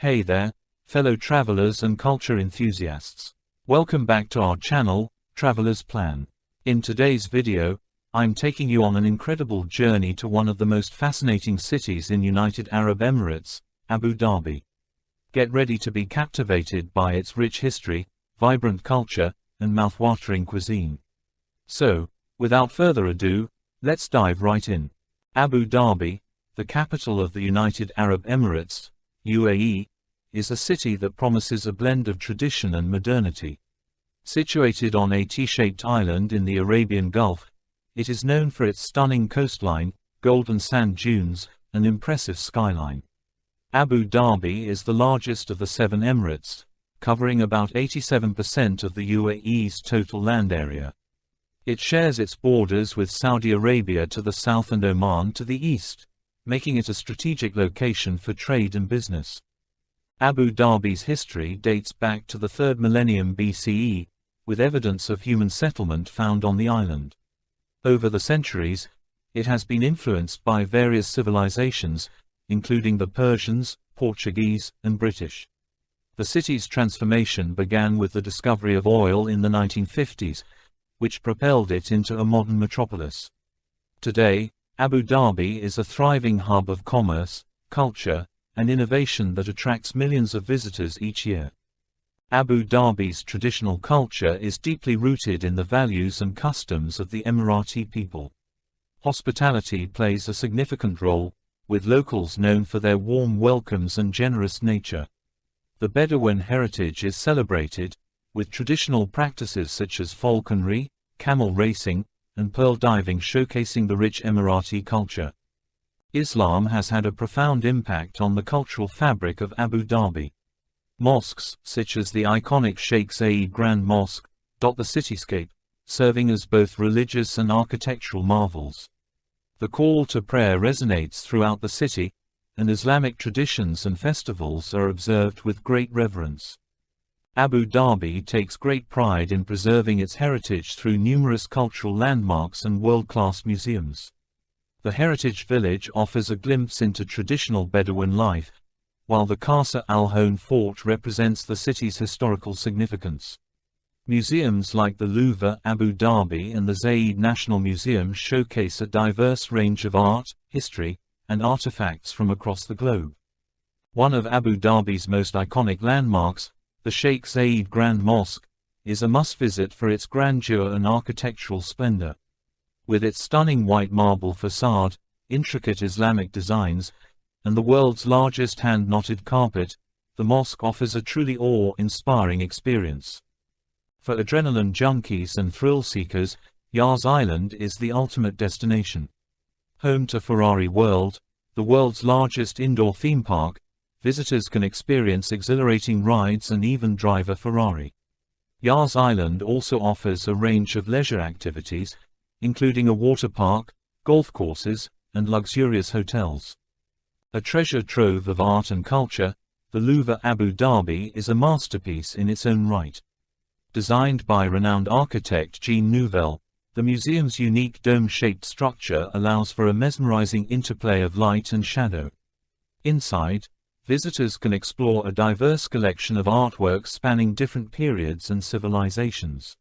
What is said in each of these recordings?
Hey there, fellow travelers and culture enthusiasts. Welcome back to our channel, Traveler's Plan. In today's video, I'm taking you on an incredible journey to one of the most fascinating cities in United Arab Emirates, Abu Dhabi. Get ready to be captivated by its rich history, vibrant culture, and mouth-watering cuisine. So, without further ado, let's dive right in. Abu Dhabi, the capital of the United Arab Emirates, UAE, is a city that promises a blend of tradition and modernity. Situated on a T-shaped island in the Arabian Gulf, it is known for its stunning coastline, golden sand dunes, and impressive skyline. Abu Dhabi is the largest of the 7 emirates, covering about 87% of the UAE's total land area. It shares its borders with Saudi Arabia to the south and Oman to the east, making it a strategic location for trade and business. Abu Dhabi's history dates back to the 3rd millennium BCE, with evidence of human settlement found on the island. Over the centuries, it has been influenced by various civilizations, including the Persians, Portuguese, and British. The city's transformation began with the discovery of oil in the 1950s, which propelled it into a modern metropolis. Today, Abu Dhabi is a thriving hub of commerce, culture, and innovation that attracts millions of visitors each year. Abu Dhabi's traditional culture is deeply rooted in the values and customs of the Emirati people. Hospitality plays a significant role, with locals known for their warm welcomes and generous nature. The Bedouin heritage is celebrated, with traditional practices such as falconry, camel racing, and pearl diving showcasing the rich Emirati culture. Islam has had a profound impact on the cultural fabric of Abu Dhabi. Mosques, such as the iconic Sheikh Zayed Grand Mosque, dot the cityscape, serving as both religious and architectural marvels. The call to prayer resonates throughout the city, and Islamic traditions and festivals are observed with great reverence. Abu Dhabi takes great pride in preserving its heritage through numerous cultural landmarks and world-class museums. The Heritage Village offers a glimpse into traditional Bedouin life, while the Qasr al-Hone Fort represents the city's historical significance. Museums like the Louvre Abu Dhabi and the Zayed National Museum showcase a diverse range of art, history, and artifacts from across the globe. One of Abu Dhabi's most iconic landmarks, the Sheikh Zayed Grand Mosque, is a must-visit for its grandeur and architectural splendor. With its stunning white marble facade, intricate Islamic designs, and the world's largest hand-knotted carpet, the mosque offers a truly awe-inspiring experience. For adrenaline junkies and thrill-seekers, Yas Island is the ultimate destination. Home to Ferrari World, the world's largest indoor theme park, visitors can experience exhilarating rides and even drive a Ferrari. Yas Island also offers a range of leisure activities, including a water park, golf courses, and luxurious hotels. A treasure trove of art and culture, the Louvre Abu Dhabi is a masterpiece in its own right. Designed by renowned architect Jean Nouvel, the museum's unique dome-shaped structure allows for a mesmerizing interplay of light and shadow. Inside, visitors can explore a diverse collection of artworks spanning different periods and civilizations.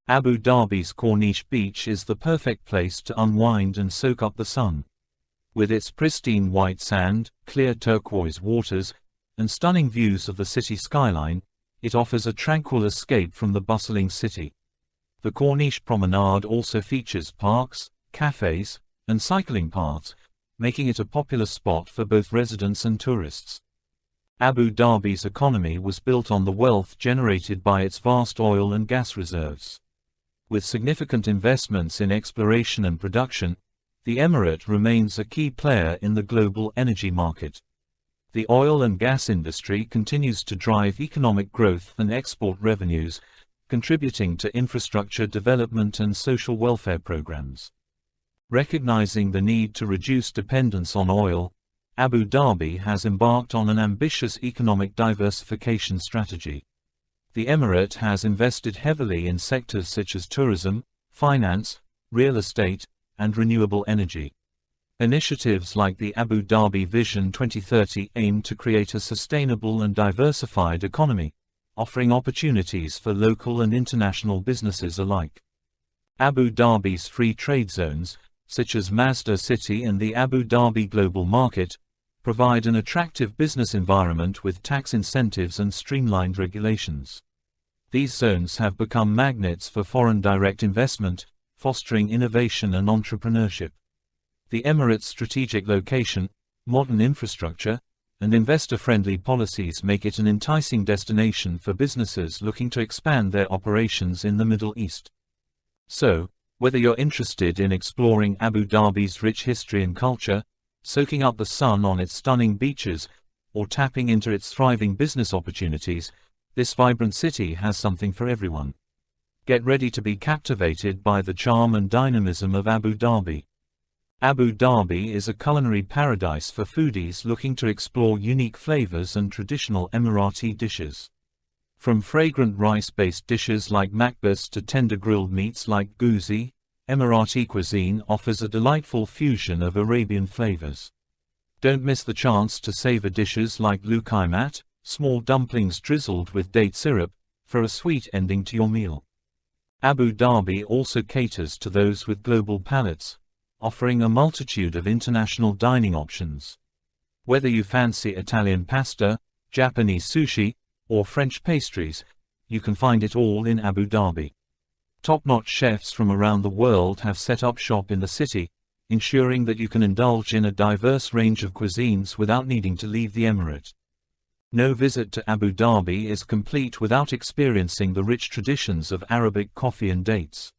Abu Dhabi's Corniche Beach is the perfect place to unwind and soak up the sun. With its pristine white sand, clear turquoise waters, and stunning views of the city skyline, it offers a tranquil escape from the bustling city. The Corniche Promenade also features parks, cafes, and cycling paths, making it a popular spot for both residents and tourists. Abu Dhabi's economy was built on the wealth generated by its vast oil and gas reserves. With significant investments in exploration and production, the emirate remains a key player in the global energy market. The oil and gas industry continues to drive economic growth and export revenues, contributing to infrastructure development and social welfare programs. Recognizing the need to reduce dependence on oil, Abu Dhabi has embarked on an ambitious economic diversification strategy. The emirate has invested heavily in sectors such as tourism, finance, real estate, and renewable energy. Initiatives like the Abu Dhabi Vision 2030 aim to create a sustainable and diversified economy, offering opportunities for local and international businesses alike. Abu Dhabi's free trade zones, such as Mazda City and the Abu Dhabi Global Market, provide an attractive business environment with tax incentives and streamlined regulations. These zones have become magnets for foreign direct investment, fostering innovation and entrepreneurship. The Emirates' strategic location, modern infrastructure, and investor-friendly policies make it an enticing destination for businesses looking to expand their operations in the Middle East. So, whether you're interested in exploring Abu Dhabi's rich history and culture, soaking up the sun on its stunning beaches, or tapping into its thriving business opportunities, this vibrant city has something for everyone. Get ready to be captivated by the charm and dynamism of Abu Dhabi. Abu Dhabi is a culinary paradise for foodies looking to explore unique flavors and traditional Emirati dishes. From fragrant rice-based dishes like makbus to tender grilled meats like gouzi, Emirati cuisine offers a delightful fusion of Arabian flavors. Don't miss the chance to savor dishes like lukaimat, small dumplings drizzled with date syrup, for a sweet ending to your meal. Abu Dhabi also caters to those with global palates, offering a multitude of international dining options. Whether you fancy Italian pasta, Japanese sushi, or French pastries, you can find it all in Abu Dhabi. Top-notch chefs from around the world have set up shop in the city, ensuring that you can indulge in a diverse range of cuisines without needing to leave the emirate. No visit to Abu Dhabi is complete without experiencing the rich traditions of Arabic coffee and dates.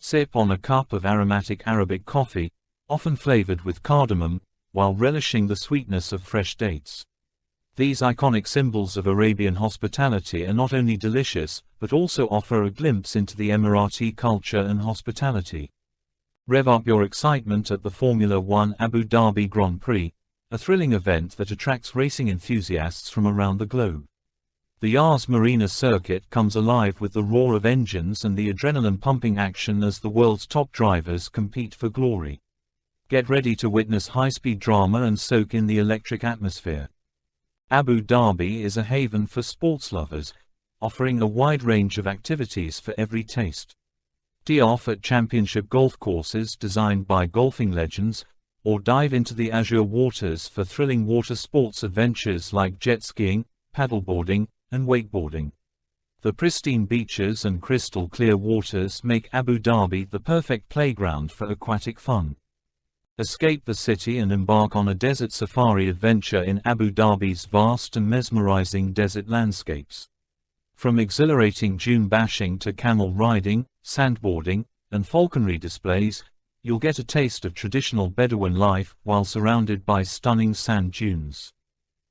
Sip on a cup of aromatic Arabic coffee, often flavored with cardamom, while relishing the sweetness of fresh dates. These iconic symbols of Arabian hospitality are not only delicious, but also offer a glimpse into the Emirati culture and hospitality. Rev up your excitement at the Formula One Abu Dhabi Grand Prix, a thrilling event that attracts racing enthusiasts from around the globe. The Yas Marina circuit comes alive with the roar of engines and the adrenaline-pumping action as the world's top drivers compete for glory. Get ready to witness high-speed drama and soak in the electric atmosphere. Abu Dhabi is a haven for sports lovers, offering a wide range of activities for every taste. Tee off at championship golf courses designed by golfing legends, or dive into the azure waters for thrilling water sports adventures like jet skiing, paddleboarding, and wakeboarding. The pristine beaches and crystal-clear waters make Abu Dhabi the perfect playground for aquatic fun. Escape the city and embark on a desert safari adventure in Abu Dhabi's vast and mesmerizing desert landscapes. From exhilarating dune bashing to camel riding, sandboarding, and falconry displays, you'll get a taste of traditional Bedouin life while surrounded by stunning sand dunes.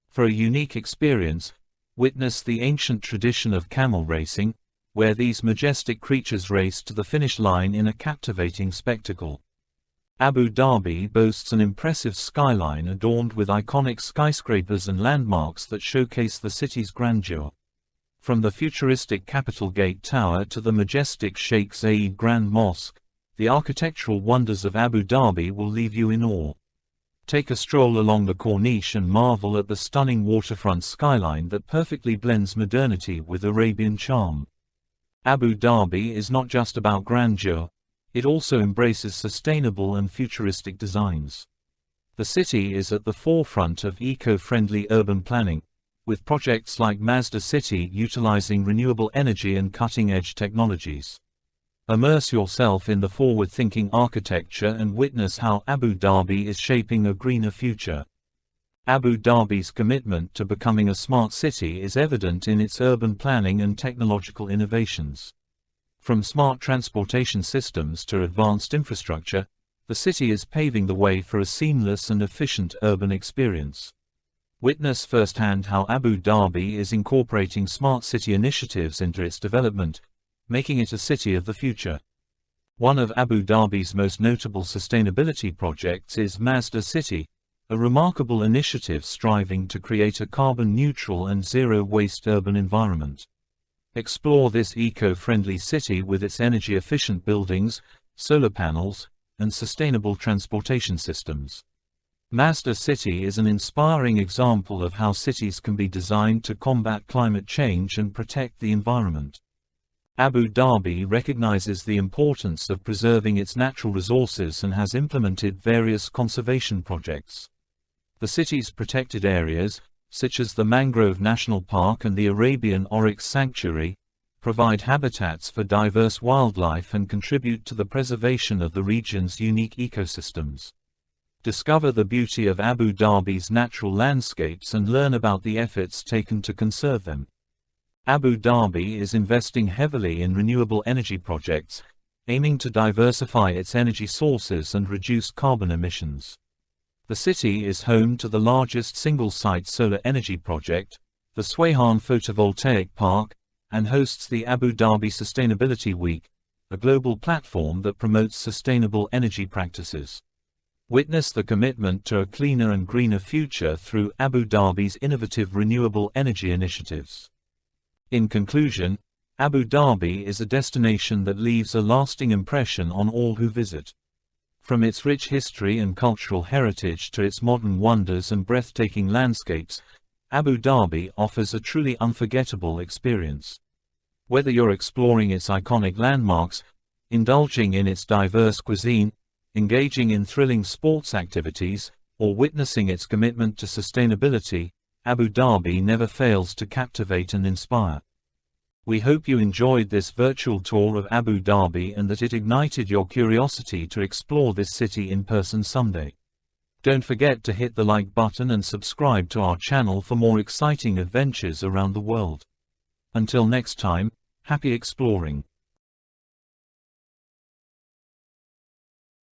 For a unique experience, witness the ancient tradition of camel racing, where these majestic creatures race to the finish line in a captivating spectacle. Abu Dhabi boasts an impressive skyline adorned with iconic skyscrapers and landmarks that showcase the city's grandeur. From the futuristic Capitol Gate Tower to the majestic Sheikh Zayed Grand Mosque, the architectural wonders of Abu Dhabi will leave you in awe. Take a stroll along the Corniche and marvel at the stunning waterfront skyline that perfectly blends modernity with Arabian charm. Abu Dhabi is not just about grandeur, it also embraces sustainable and futuristic designs. The city is at the forefront of eco-friendly urban planning, with projects like Mazda City utilizing renewable energy and cutting-edge technologies. Immerse yourself in the forward-thinking architecture and witness how Abu Dhabi is shaping a greener future. Abu Dhabi's commitment to becoming a smart city is evident in its urban planning and technological innovations. From smart transportation systems to advanced infrastructure, the city is paving the way for a seamless and efficient urban experience. Witness firsthand how Abu Dhabi is incorporating smart city initiatives into its development, making it a city of the future. One of Abu Dhabi's most notable sustainability projects is Mazda City, a remarkable initiative striving to create a carbon-neutral and zero-waste urban environment. Explore this eco-friendly city with its energy-efficient buildings, solar panels, and sustainable transportation systems. Mazda City is an inspiring example of how cities can be designed to combat climate change and protect the environment. Abu Dhabi recognizes the importance of preserving its natural resources and has implemented various conservation projects. The city's protected areas, such as the Mangrove National Park and the Arabian Oryx Sanctuary, provide habitats for diverse wildlife and contribute to the preservation of the region's unique ecosystems. Discover the beauty of Abu Dhabi's natural landscapes and learn about the efforts taken to conserve them. Abu Dhabi is investing heavily in renewable energy projects, aiming to diversify its energy sources and reduce carbon emissions. The city is home to the largest single-site solar energy project, the Swayhan Photovoltaic Park, and hosts the Abu Dhabi Sustainability Week, a global platform that promotes sustainable energy practices. Witness the commitment to a cleaner and greener future through Abu Dhabi's innovative renewable energy initiatives. In conclusion, Abu Dhabi is a destination that leaves a lasting impression on all who visit. From its rich history and cultural heritage to its modern wonders and breathtaking landscapes, Abu Dhabi offers a truly unforgettable experience. Whether you're exploring its iconic landmarks, indulging in its diverse cuisine, engaging in thrilling sports activities, or witnessing its commitment to sustainability, Abu Dhabi never fails to captivate and inspire. We hope you enjoyed this virtual tour of Abu Dhabi and that it ignited your curiosity to explore this city in person someday. Don't forget to hit the like button and subscribe to our channel for more exciting adventures around the world. Until next time, happy exploring.